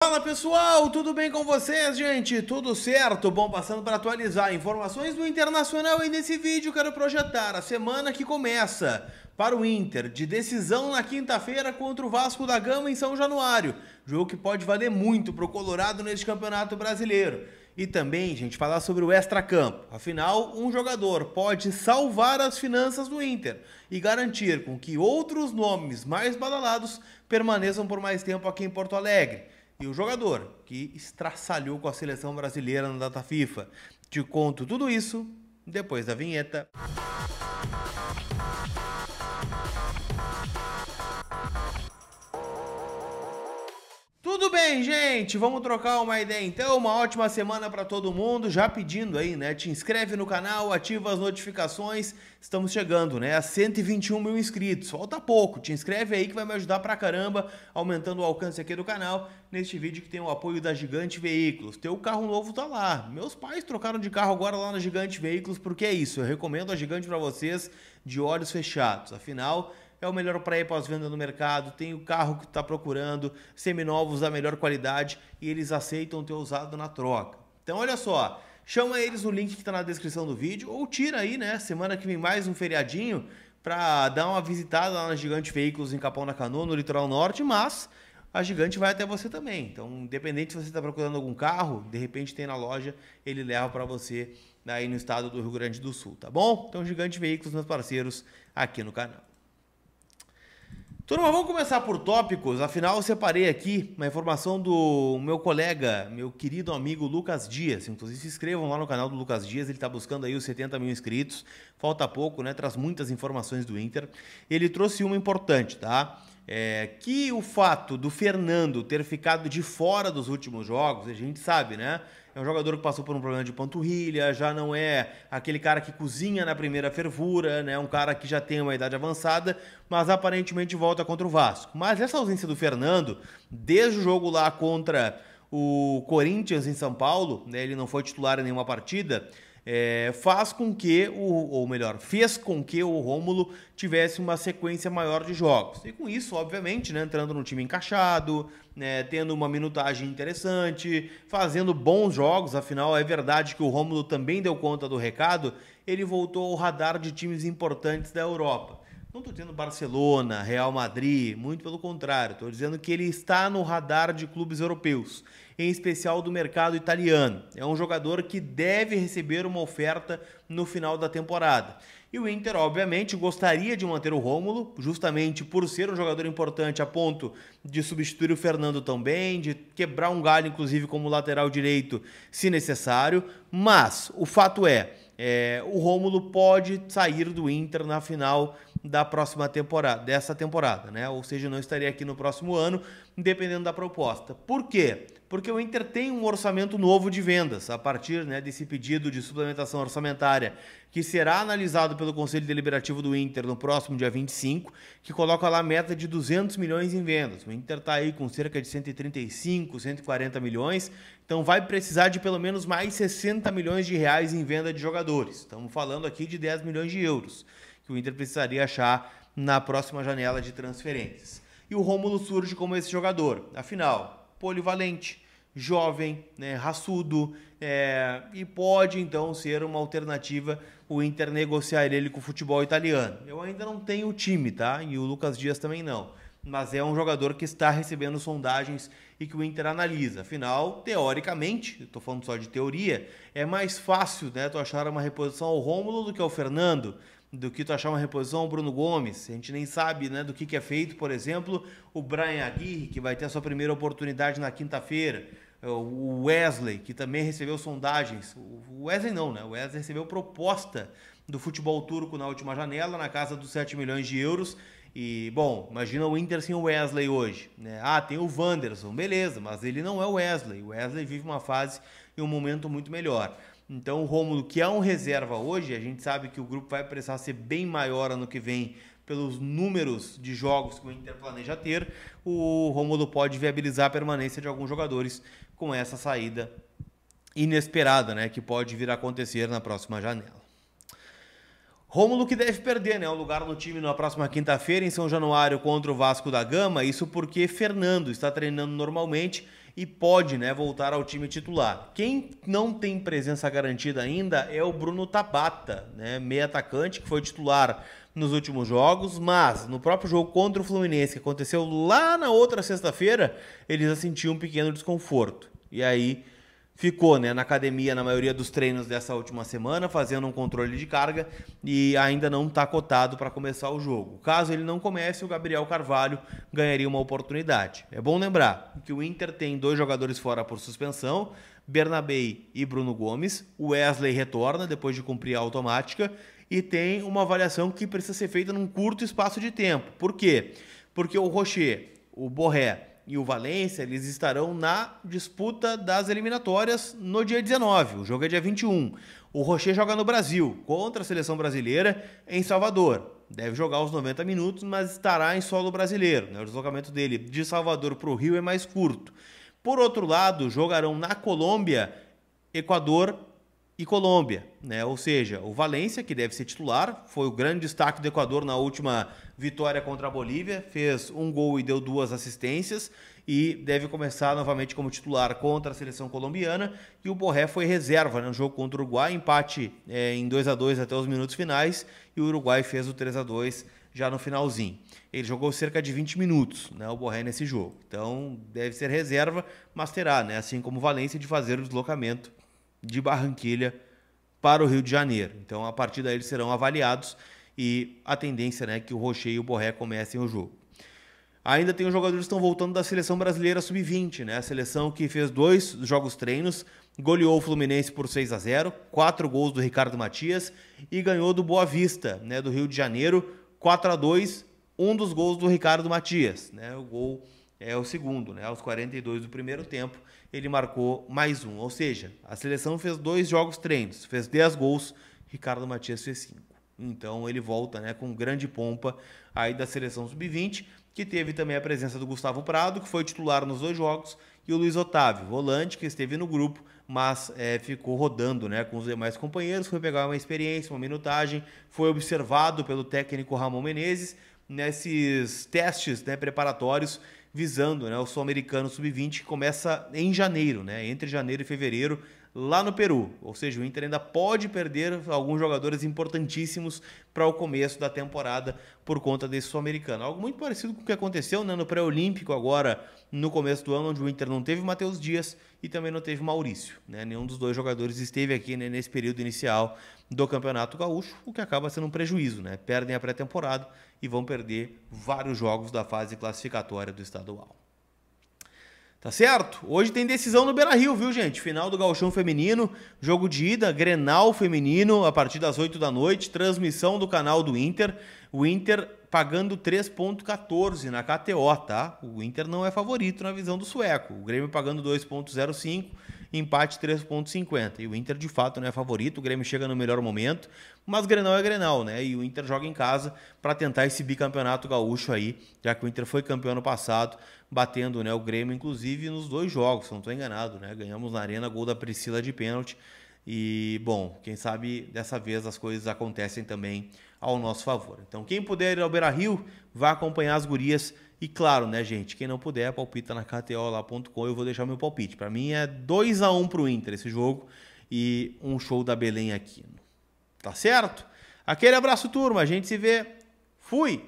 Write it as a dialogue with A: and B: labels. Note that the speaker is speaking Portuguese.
A: Fala pessoal, tudo bem com vocês, gente? Tudo certo? Bom, passando para atualizar informações do Internacional e nesse vídeo quero projetar a semana que começa para o Inter, de decisão na quinta-feira contra o Vasco da Gama em São Januário, jogo que pode valer muito para o Colorado neste Campeonato Brasileiro. E também, gente, falar sobre o extracampo. Afinal, um jogador pode salvar as finanças do Inter e garantir com que outros nomes mais badalados permaneçam por mais tempo aqui em Porto Alegre. E o jogador que estraçalhou com a seleção brasileira na data FIFA. Te conto tudo isso depois da vinheta. Tudo bem, gente? Vamos trocar uma ideia então. Uma ótima semana para todo mundo. Já pedindo aí, né? Te inscreve no canal, ativa as notificações. Estamos chegando, né? A 121 mil inscritos. Falta pouco. Te inscreve aí que vai me ajudar pra caramba, aumentando o alcance aqui do canal. Neste vídeo que tem o apoio da Gigante Veículos. Teu carro novo tá lá. Meus pais trocaram de carro agora lá na Gigante Veículos, porque é isso. Eu recomendo a Gigante para vocês de olhos fechados. Afinal, é o melhor para ir pós-venda no mercado, tem o carro que tu está procurando, seminovos da melhor qualidade e eles aceitam ter usado na troca. Então olha só, chama eles no link que está na descrição do vídeo ou tira aí, né, semana que vem mais um feriadinho para dar uma visitada lá na Gigante Veículos em Capão da Canoa, no Litoral Norte, mas a Gigante vai até você também. Então, independente se você está procurando algum carro, de repente tem na loja, ele leva para você aí no estado do Rio Grande do Sul, tá bom? Então, Gigante Veículos, meus parceiros aqui no canal. Turma, vamos começar por tópicos, afinal eu separei aqui uma informação do meu colega, meu querido amigo Lucas Dias, inclusive se inscrevam lá no canal do Lucas Dias, ele está buscando aí os 70 mil inscritos, falta pouco, né, traz muitas informações do Inter, ele trouxe uma importante, tá? Que o fato do Fernando ter ficado de fora dos últimos jogos, a gente sabe, né? É um jogador que passou por um problema de panturrilha, já não é aquele cara que cozinha na primeira fervura, né? Um cara que já tem uma idade avançada, mas aparentemente volta contra o Vasco. Mas essa ausência do Fernando, desde o jogo lá contra o Corinthians em São Paulo, né? Ele não foi titular em nenhuma partida, faz com que, fez com que o Rômulo tivesse uma sequência maior de jogos. E com isso, obviamente, né, entrando no time encaixado, né, tendo uma minutagem interessante, fazendo bons jogos, afinal é verdade que o Rômulo também deu conta do recado, ele voltou ao radar de times importantes da Europa. Não estou dizendo Barcelona, Real Madrid, muito pelo contrário. Estou dizendo que ele está no radar de clubes europeus, em especial do mercado italiano. É um jogador que deve receber uma oferta no final da temporada. E o Inter, obviamente, gostaria de manter o Rômulo, justamente por ser um jogador importante a ponto de substituir o Fernando também, de quebrar um galho, inclusive, como lateral direito, se necessário. Mas o fato o Rômulo pode sair do Inter na final da próxima temporada, dessa temporada, né? Ou seja, não estaria aqui no próximo ano, dependendo da proposta. Por quê? Porque o Inter tem um orçamento novo de vendas, a partir, né, desse pedido de suplementação orçamentária, que será analisado pelo Conselho Deliberativo do Inter no próximo dia 25, que coloca lá a meta de 200 milhões em vendas. O Inter está aí com cerca de 135, 140 milhões, então vai precisar de pelo menos mais 60 milhões de reais em venda de jogadores. Estamos falando aqui de 10 milhões de euros, que o Inter precisaria achar na próxima janela de transferências. E o Rômulo surge como esse jogador, afinal, polivalente, jovem, né, raçudo, e pode então ser uma alternativa o Inter negociar ele com o futebol italiano. Eu ainda não tenho o time, tá? E o Lucas Dias também não. Mas é um jogador que está recebendo sondagens e que o Inter analisa. Afinal, teoricamente, estou falando só de teoria, é mais fácil, né, tu achar uma reposição ao Rômulo do que ao Fernando, do que tu achar uma reposição ao Bruno Gomes. A gente nem sabe, né, do que é feito, por exemplo, o Brian Aguirre, que vai ter a sua primeira oportunidade na quinta-feira, o Wesley, que também recebeu sondagens, o Wesley não, né, o Wesley recebeu proposta do futebol turco na última janela, na casa dos 7 milhões de euros, e, bom, imagina o Inter sem o Wesley hoje, né? Ah, tem o Wanderson, beleza, mas ele não é o Wesley vive uma fase e um momento muito melhor. Então o Rômulo, que é um reserva hoje, a gente sabe que o grupo vai precisar ser bem maior ano que vem pelos números de jogos que o Inter planeja ter, o Rômulo pode viabilizar a permanência de alguns jogadores com essa saída inesperada, né, que pode vir a acontecer na próxima janela. Rômulo que deve perder, né, o lugar no time na próxima quinta-feira em São Januário contra o Vasco da Gama, isso porque Fernando está treinando normalmente e pode, né, voltar ao time titular. Quem não tem presença garantida ainda é o Bruno Tabata, né, meio atacante, que foi titular nos últimos jogos, mas no próprio jogo contra o Fluminense, que aconteceu lá na outra sexta-feira, ele já sentiu um pequeno desconforto. E aí ficou, né, na academia na maioria dos treinos dessa última semana, fazendo um controle de carga e ainda não está cotado para começar o jogo. Caso ele não comece, o Gabriel Carvalho ganharia uma oportunidade. É bom lembrar que o Inter tem 2 jogadores fora por suspensão, Bernabei e Bruno Gomes. O Wesley retorna depois de cumprir a automática e tem uma avaliação que precisa ser feita num curto espaço de tempo. Por quê? Porque o Rocher, o Borré e o Valência, eles estarão na disputa das eliminatórias no dia 19. O jogo é dia 21. O Rocher joga no Brasil, contra a seleção brasileira em Salvador. Deve jogar os 90 minutos, mas estará em solo brasileiro, né? O deslocamento dele de Salvador para o Rio é mais curto. Por outro lado, jogarão na Colômbia, Equador e Colômbia, né? Ou seja, o Valência, que deve ser titular, foi o grande destaque do Equador na última vitória contra a Bolívia, fez 1 gol e deu 2 assistências e deve começar novamente como titular contra a seleção colombiana. E o Borré foi reserva, né, no jogo contra o Uruguai, empate em 2-2 até os minutos finais, e o Uruguai fez o 3-2 já no finalzinho. Ele jogou cerca de 20 minutos, né, o Borré nesse jogo, então deve ser reserva, mas terá, né, assim como o Valência, de fazer o deslocamento de Barranquilha para o Rio de Janeiro. Então, a partir daí, eles serão avaliados e a tendência, né, é que o Rocher e o Borré comecem o jogo. Ainda tem os jogadores que estão voltando da seleção brasileira sub-20, né? A seleção que fez 2 jogos treinos, goleou o Fluminense por 6-0, 4 gols do Ricardo Matias e ganhou do Boa Vista, né, do Rio de Janeiro, 4-2, um dos gols do Ricardo Matias, né? O gol é o segundo, né? Aos 42 do primeiro tempo, ele marcou mais um. Ou seja, a seleção fez 2 jogos treinos, fez 10 gols, Ricardo Matias fez 5. Então ele volta, né, com grande pompa aí da seleção sub-20, que teve também a presença do Gustavo Prado, que foi titular nos 2 jogos, e o Luiz Otávio, volante, que esteve no grupo, mas ficou rodando, né, com os demais companheiros, foi pegar uma experiência, uma minutagem, foi observado pelo técnico Ramon Menezes nesses testes, né, preparatórios, visando, né, o Sul-Americano Sub-20, que começa em janeiro, né, entre janeiro e fevereiro, lá no Peru. Ou seja, o Inter ainda pode perder alguns jogadores importantíssimos para o começo da temporada por conta desse Sul-Americano. Algo muito parecido com o que aconteceu, né, no pré-olímpico agora, no começo do ano, onde o Inter não teve Matheus Dias e também não teve Maurício, né? Nenhum dos 2 jogadores esteve aqui, né, nesse período inicial do Campeonato Gaúcho, o que acaba sendo um prejuízo, né? Perdem a pré-temporada e vão perder vários jogos da fase classificatória do estadual. Tá certo? Hoje tem decisão no Beira-Rio, viu, gente? Final do Gauchão Feminino, jogo de ida, Grenal Feminino, a partir das 8 da noite, transmissão do canal do Inter. O Inter pagando 3,14 na KTO, tá? O Inter não é favorito na visão do sueco. O Grêmio pagando 2,05, empate 3,50. E o Inter, de fato, não é favorito. O Grêmio chega no melhor momento, mas Grenal é Grenal, né? E o Inter joga em casa para tentar esse bicampeonato gaúcho aí, já que o Inter foi campeão ano passado, batendo, né, o Grêmio, inclusive, nos 2 jogos, se não estou enganado, né? Ganhamos na Arena, gol da Priscila de pênalti. E, bom, quem sabe dessa vez as coisas acontecem também ao nosso favor. Então, quem puder ir ao Beira-Rio, vá acompanhar as gurias. E, claro, né, gente, quem não puder, palpita na KTO.com, eu vou deixar meu palpite. Para mim é 2-1 pro Inter esse jogo e um show da Belém Aquino. Tá certo? Aquele abraço, turma. A gente se vê. Fui!